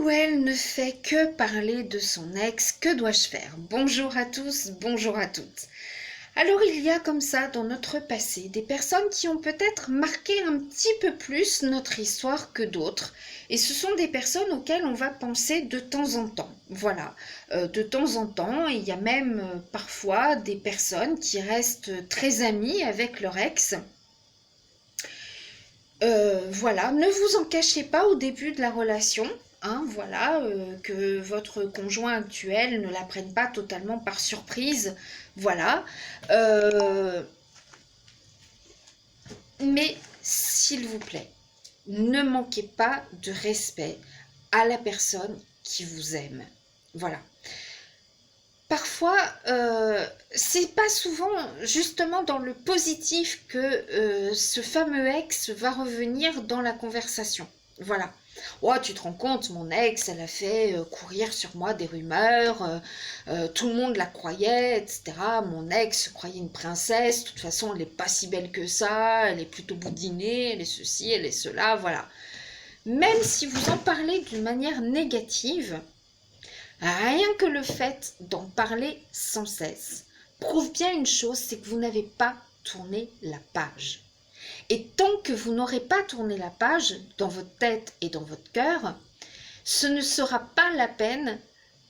ou elle ne fait que parler de son ex, que dois-je faire? Bonjour à tous, bonjour à toutes. Alors il y a comme ça dans notre passé des personnes qui ont peut-être marqué un petit peu plus notre histoire que d'autres. Et ce sont des personnes auxquelles on va penser de temps en temps. Voilà, de temps en temps, il y a même parfois des personnes qui restent très amies avec leur ex. Voilà, ne vous en cachez pas au début de la relation, hein, voilà, que votre conjoint actuel ne la prenne pas totalement par surprise, voilà. Euh, mais s'il vous plaît, ne manquez pas de respect à la personne qui vous aime, voilà. Parfois, c'est pas souvent justement dans le positif que ce fameux ex va revenir dans la conversation. Voilà. Oh, tu te rends compte, mon ex, elle a fait courir sur moi des rumeurs, tout le monde la croyait, etc. Mon ex croyait une princesse, de toute façon, elle n'est pas si belle que ça, elle est plutôt boudinée, elle est ceci, elle est cela, voilà. Même si vous en parlez d'une manière négative, rien que le fait d'en parler sans cesse prouve bien une chose, c'est que vous n'avez pas tourné la page. Et tant que vous n'aurez pas tourné la page dans votre tête et dans votre cœur, ce ne sera pas la peine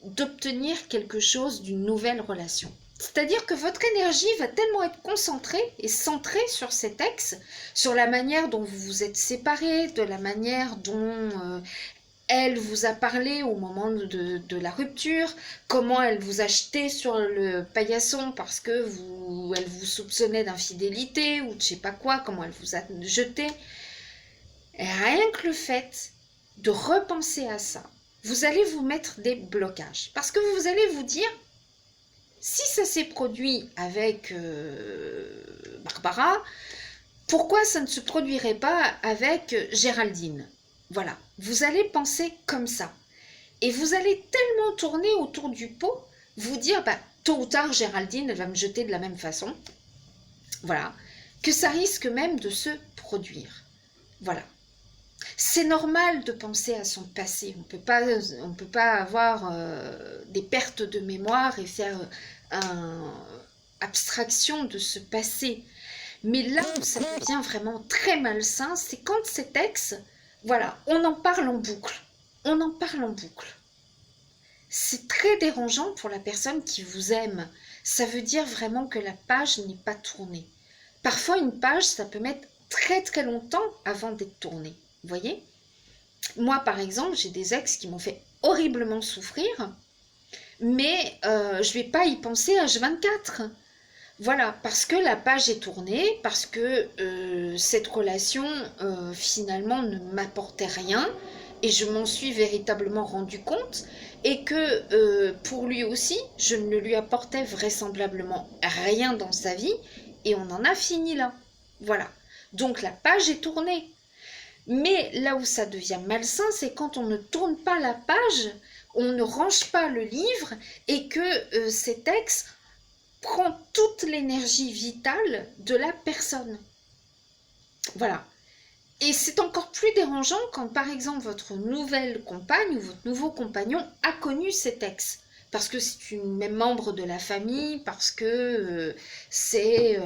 d'obtenir quelque chose d'une nouvelle relation. C'est-à-dire que votre énergie va tellement être concentrée et centrée sur cet ex, sur la manière dont vous vous êtes séparés, de la manière dont elle vous a parlé au moment de la rupture, comment elle vous a jeté sur le paillasson parce que elle vous soupçonnait d'infidélité ou de je sais pas quoi, comment elle vous a jeté. Et rien que le fait de repenser à ça, vous allez vous mettre des blocages. Parce que vous allez vous dire, si ça s'est produit avec Barbara, pourquoi ça ne se produirait pas avec Géraldine? Voilà, vous allez penser comme ça. Et vous allez tellement tourner autour du pot, vous dire, bah, tôt ou tard, Géraldine, elle va me jeter de la même façon. Voilà, que ça risque même de se produire. Voilà. C'est normal de penser à son passé. On peut pas avoir des pertes de mémoire et faire abstraction de ce passé. Mais là où ça devient vraiment très malsain, c'est quand cet ex, voilà, on en parle en boucle. On en parle en boucle. C'est très dérangeant pour la personne qui vous aime. Ça veut dire vraiment que la page n'est pas tournée. Parfois, une page, ça peut mettre très très longtemps avant d'être tournée. Vous voyez? Moi, par exemple, j'ai des ex qui m'ont fait horriblement souffrir, mais je ne vais pas y penser H24. Voilà, parce que la page est tournée, parce que cette relation finalement ne m'apportait rien et je m'en suis véritablement rendu compte et que pour lui aussi, je ne lui apportais vraisemblablement rien dans sa vie et on en a fini là. Voilà, donc la page est tournée. Mais là où ça devient malsain, c'est quand on ne tourne pas la page, on ne range pas le livre et que cet ex prend toute l'énergie vitale de la personne. Voilà. Et c'est encore plus dérangeant quand, par exemple, votre nouvelle compagne ou votre nouveau compagnon a connu cet ex. Parce que c'est une même membre de la famille, parce que c'est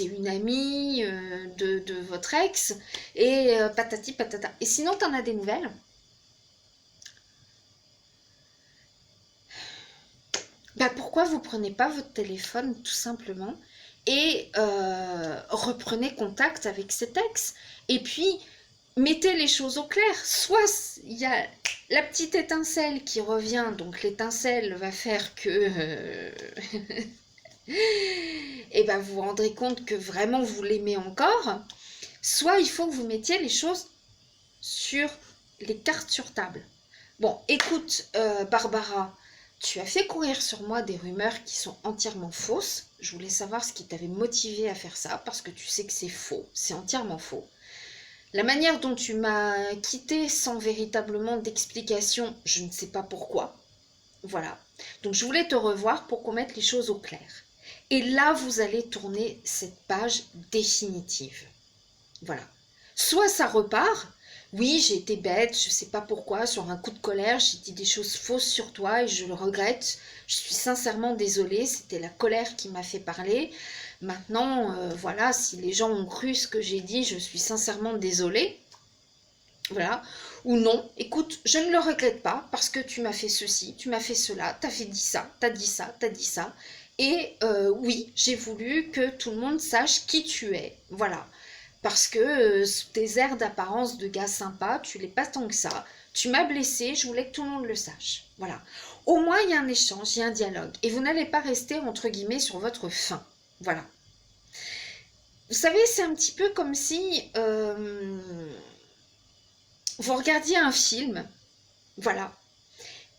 une amie de votre ex, et patati patata. Et sinon, t'en as des nouvelles? Bah pourquoi vous prenez pas votre téléphone tout simplement et reprenez contact avec cet ex et puis mettez les choses au clair. Soit il y a la petite étincelle qui revient, donc l'étincelle va faire que et ben vous vous rendrez compte que vraiment vous l'aimez encore. Soit il faut que vous mettiez les choses sur les cartes sur table. Bon, écoute, Barbara, tu as fait courir sur moi des rumeurs qui sont entièrement fausses. Je voulais savoir ce qui t'avait motivé à faire ça, parce que tu sais que c'est faux, c'est entièrement faux. La manière dont tu m'as quitté sans véritablement d'explication, je ne sais pas pourquoi. Voilà. Donc je voulais te revoir pour qu'on mette les choses au clair. Et là, vous allez tourner cette page définitive. Voilà. Soit ça repart, Oui, j'ai été bête, je sais pas pourquoi, sur un coup de colère, j'ai dit des choses fausses sur toi et je le regrette. Je suis sincèrement désolée, c'était la colère qui m'a fait parler. Maintenant, voilà, si les gens ont cru ce que j'ai dit, je suis sincèrement désolée. Voilà. Ou non, écoute, je ne le regrette pas parce que tu m'as fait ceci, tu m'as fait cela, t'as fait dit ça, t'as dit ça, t'as dit ça. Et oui, j'ai voulu que tout le monde sache qui tu es. Voilà. Parce que sous tes airs d'apparence de gars sympa, tu l'es pas tant que ça. Tu m'as blessé, je voulais que tout le monde le sache. Voilà. Au moins, il y a un échange, il y a un dialogue. Et vous n'allez pas rester, entre guillemets, sur votre faim. Voilà. Vous savez, c'est un petit peu comme si vous regardiez un film, voilà,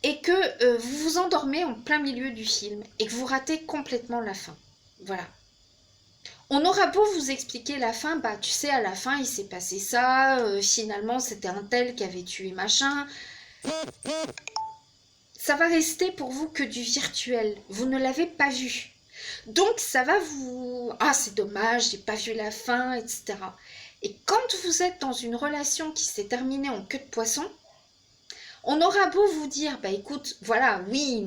et que vous vous endormez en plein milieu du film et que vous ratez complètement la fin. Voilà. On aura beau vous expliquer la fin, bah tu sais, à la fin il s'est passé ça, finalement c'était un tel qui avait tué machin. Ça va rester pour vous que du virtuel. Vous ne l'avez pas vu. Donc ça va vous... Ah c'est dommage, j'ai pas vu la fin, etc. Et quand vous êtes dans une relation qui s'est terminée en queue de poisson, on aura beau vous dire, bah écoute, voilà, oui,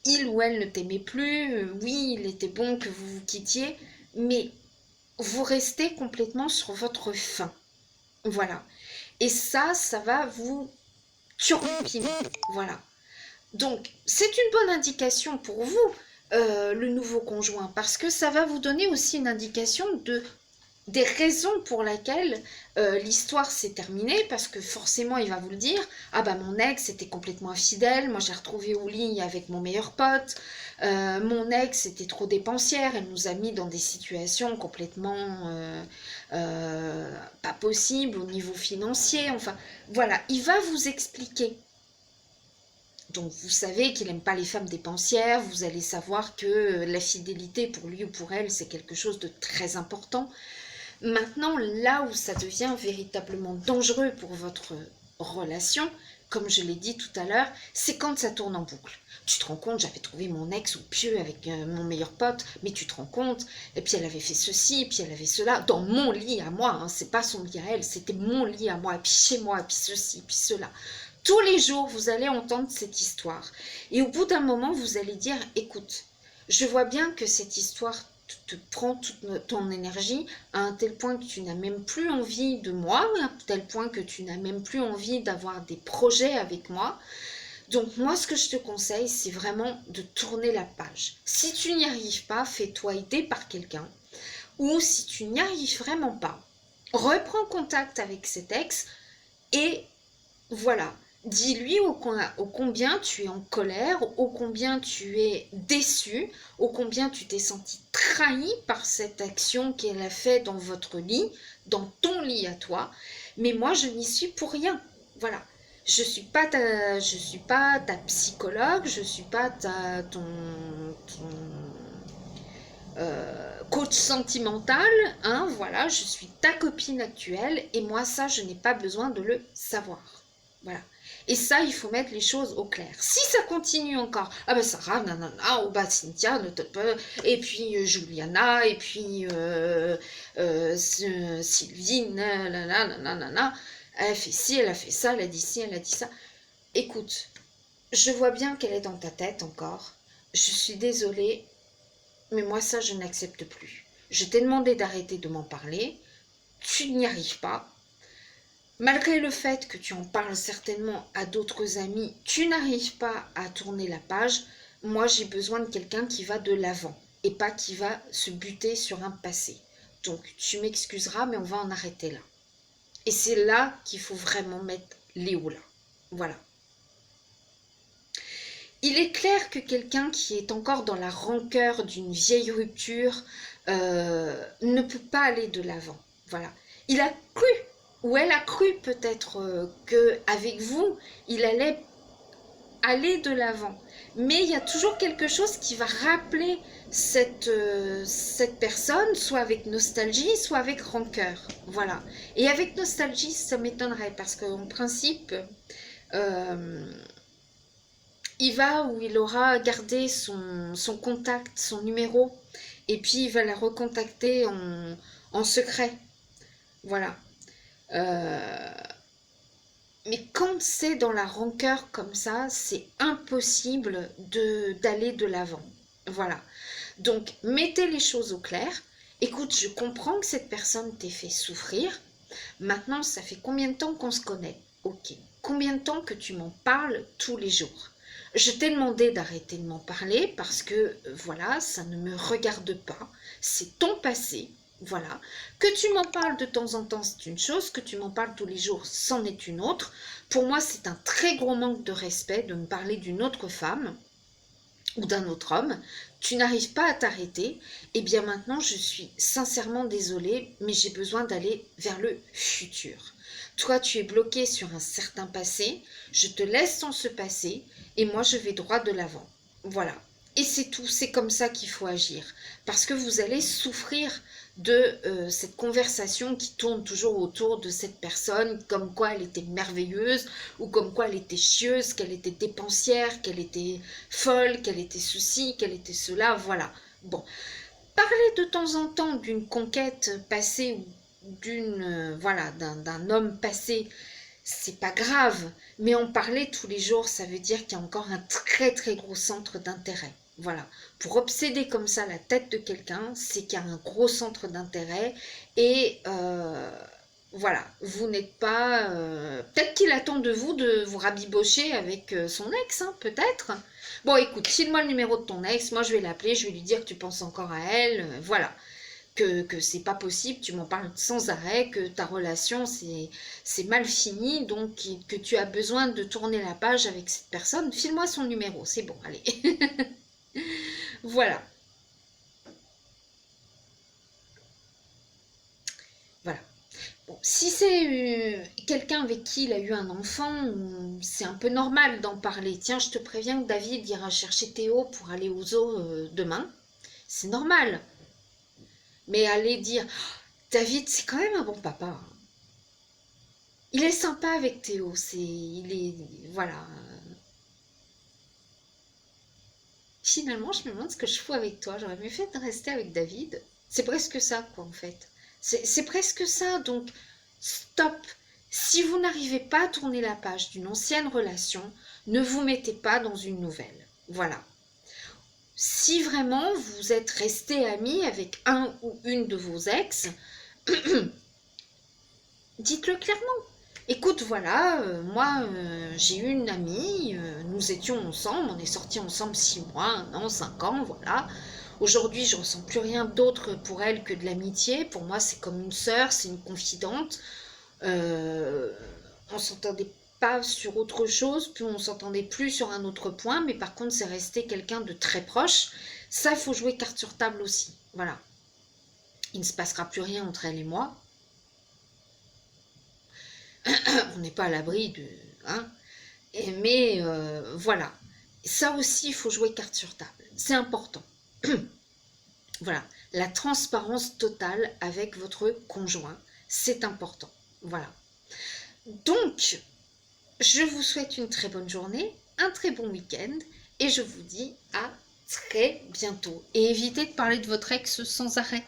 il ou elle ne t'aimait plus, oui, il était bon que vous vous quittiez, mais vous restez complètement sur votre faim. Voilà. Et ça va vous turluper. Voilà. Donc, c'est une bonne indication pour vous, le nouveau conjoint, parce que ça va vous donner aussi une indication des raisons pour lesquelles l'histoire s'est terminée, parce que forcément il va vous le dire, ah bah mon ex était complètement infidèle, moi j'ai retrouvé au lit avec mon meilleur pote, mon ex était trop dépensière, elle nous a mis dans des situations complètement pas possibles au niveau financier, enfin voilà, il va vous expliquer. Donc vous savez qu'il n'aime pas les femmes dépensières, vous allez savoir que la fidélité pour lui ou pour elle c'est quelque chose de très important. Maintenant, là où ça devient véritablement dangereux pour votre relation, comme je l'ai dit tout à l'heure, c'est quand ça tourne en boucle. Tu te rends compte, j'avais trouvé mon ex au pieu avec mon meilleur pote, mais tu te rends compte, et puis elle avait fait ceci, et puis elle avait cela, dans mon lit à moi, hein, c'est pas son lit à elle, c'était mon lit à moi, et puis chez moi, et puis ceci, et puis cela. Tous les jours, vous allez entendre cette histoire. Et au bout d'un moment, vous allez dire, écoute, je vois bien que cette histoire te prend toute ton énergie à un tel point que tu n'as même plus envie de moi, à un tel point que tu n'as même plus envie d'avoir des projets avec moi. Donc moi, ce que je te conseille, c'est vraiment de tourner la page. Si tu n'y arrives pas, fais-toi aider par quelqu'un. Ou si tu n'y arrives vraiment pas, reprends contact avec cet ex et voilà. Dis-lui au combien tu es en colère, au combien tu es déçu, au combien tu t'es senti trahi par cette action qu'elle a fait dans votre lit, dans ton lit à toi. Mais moi, je n'y suis pour rien. Voilà. Je suis pas ta psychologue, je suis pas ton coach sentimental, hein, voilà, je suis ta copine actuelle et moi ça je n'ai pas besoin de le savoir. Voilà. Et ça, il faut mettre les choses au clair. Si ça continue encore, ah ben Sarah, nanana, oh bah Cynthia, et puis Juliana, et puis Sylvie, nanana, nanana, elle a fait ci, elle a fait ça, elle a dit ci, elle a dit ça. Écoute, je vois bien qu'elle est dans ta tête encore. Je suis désolée, mais moi, ça, je n'accepte plus. Je t'ai demandé d'arrêter de m'en parler. Tu n'y arrives pas. Malgré le fait que tu en parles certainement à d'autres amis, tu n'arrives pas à tourner la page. Moi, j'ai besoin de quelqu'un qui va de l'avant et pas qui va se buter sur un passé. Donc, tu m'excuseras, mais on va en arrêter là. Et c'est là qu'il faut vraiment mettre les hauts là. Voilà. Il est clair que quelqu'un qui est encore dans la rancœur d'une vieille rupture ne peut pas aller de l'avant. Voilà. Il a cru, ou elle a cru peut-être qu'avec vous, il allait aller de l'avant. Mais il y a toujours quelque chose qui va rappeler cette personne, soit avec nostalgie, soit avec rancœur. Voilà. Et avec nostalgie, ça m'étonnerait, parce qu'en principe... Euh, il va où il aura gardé son contact, son numéro, et puis il va la recontacter en secret. Voilà. Euh, quand c'est dans la rancœur comme ça, c'est impossible d'aller de l'avant. Voilà. Donc, mettez les choses au clair. Écoute, je comprends que cette personne t'ait fait souffrir. Maintenant, ça fait combien de temps qu'on se connaît? Ok. Combien de temps que tu m'en parles tous les jours? Je t'ai demandé d'arrêter de m'en parler parce que, voilà, ça ne me regarde pas. C'est ton passé. Voilà. Que tu m'en parles de temps en temps, c'est une chose. Que tu m'en parles tous les jours, c'en est une autre. Pour moi, c'est un très gros manque de respect de me parler d'une autre femme ou d'un autre homme. Tu n'arrives pas à t'arrêter. Et bien maintenant, je suis sincèrement désolée, mais j'ai besoin d'aller vers le futur. Toi, tu es bloqué sur un certain passé. Je te laisse dans ce passé et moi, je vais droit de l'avant. Voilà. Et c'est tout, c'est comme ça qu'il faut agir. Parce que vous allez souffrir de cette conversation qui tourne toujours autour de cette personne, comme quoi elle était merveilleuse, ou comme quoi elle était chieuse, qu'elle était dépensière, qu'elle était folle, qu'elle était ceci, qu'elle était cela, voilà. Bon, parler de temps en temps d'une conquête passée ou voilà, d'un homme passé, c'est pas grave, mais en parler tous les jours, ça veut dire qu'il y a encore un très très gros centre d'intérêt. Voilà, pour obséder comme ça la tête de quelqu'un, c'est qu'il y a un gros centre d'intérêt et voilà, vous n'êtes pas... peut-être qu'il attend de vous rabibocher avec son ex, hein, peut-être. Bon, écoute, file-moi le numéro de ton ex, moi je vais l'appeler, je vais lui dire que tu penses encore à elle, voilà. Que c'est pas possible, tu m'en parles sans arrêt, que ta relation c'est mal fini, donc que tu as besoin de tourner la page avec cette personne, file-moi son numéro, c'est bon, allez. Voilà. Voilà. Bon, si c'est quelqu'un avec qui il a eu un enfant, c'est un peu normal d'en parler. Tiens, je te préviens que David ira chercher Théo pour aller au zoo demain. C'est normal. Mais aller dire, oh, David, c'est quand même un bon papa, hein. Il est sympa avec Théo, voilà. Finalement, je me demande ce que je fous avec toi. J'aurais mieux fait de rester avec David. C'est presque ça, quoi, en fait. C'est presque ça, donc stop. Si vous n'arrivez pas à tourner la page d'une ancienne relation, ne vous mettez pas dans une nouvelle. Voilà. Si vraiment vous êtes resté ami avec un ou une de vos ex, dites-le clairement. Écoute, voilà, moi, j'ai eu une amie, nous étions ensemble, on est sortis ensemble 6 mois, 1 an, 5 ans, voilà. Aujourd'hui, je ressens plus rien d'autre pour elle que de l'amitié. Pour moi, c'est comme une sœur, c'est une confidente. On s'entendait pas sur autre chose, puis on s'entendait plus sur un autre point, mais par contre, c'est resté quelqu'un de très proche. Ça, il faut jouer carte sur table aussi. Voilà. Il ne se passera plus rien entre elle et moi. On n'est pas à l'abri de... Hein, mais voilà. Ça aussi, il faut jouer carte sur table. C'est important. Voilà. La transparence totale avec votre conjoint, c'est important. Voilà. Donc, je vous souhaite une très bonne journée, un très bon week-end, et je vous dis à très bientôt. Et évitez de parler de votre ex sans arrêt.